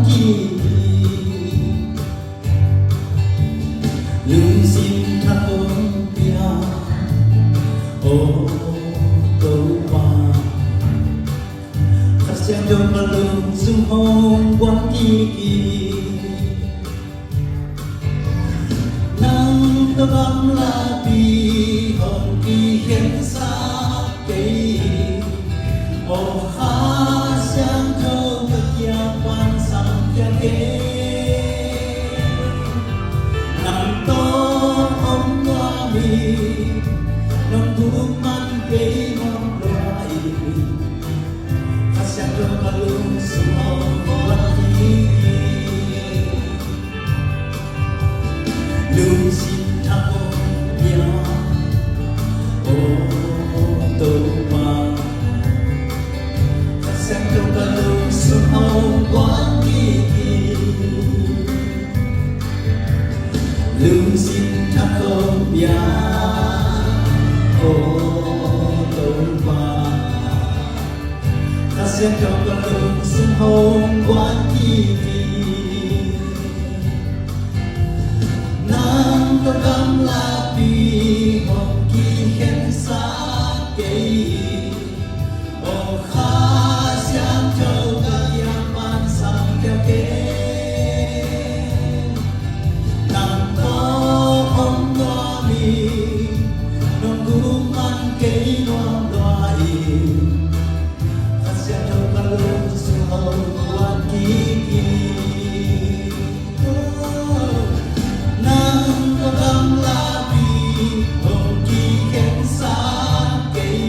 chi lưng xin thắt ôm bia ô tô qua khát xem đông mà lưng dung hông quán chi nắng tơ gắm la bi hồng kỳ hiện xa cây ô ha sang thâu vật gia quan sang gia kế nằm to ông hoa mi nông buông man cây mong loài khát sang thâu mà lưng dung hông quán chi lưng xin thao bia ô tô qua khát xem đâu cả lưng xuân hồng quán kỳ lưng xin thao bia ô tô qua khát xem đâu cả lưng xuân hồng quán kỳ nắng tơ gắm la bi hồng kỳ hiện xa cây ô khá sáng trâu cả giang ban sang theo kế nắng to ông loa mi nông gum ăn cây loang loài khá sáng trâu cả lưng xuân hồng quan kỳ Hãy subscribe cho kênh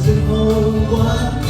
Ghiền Mì Gõ để không bỏ lỡ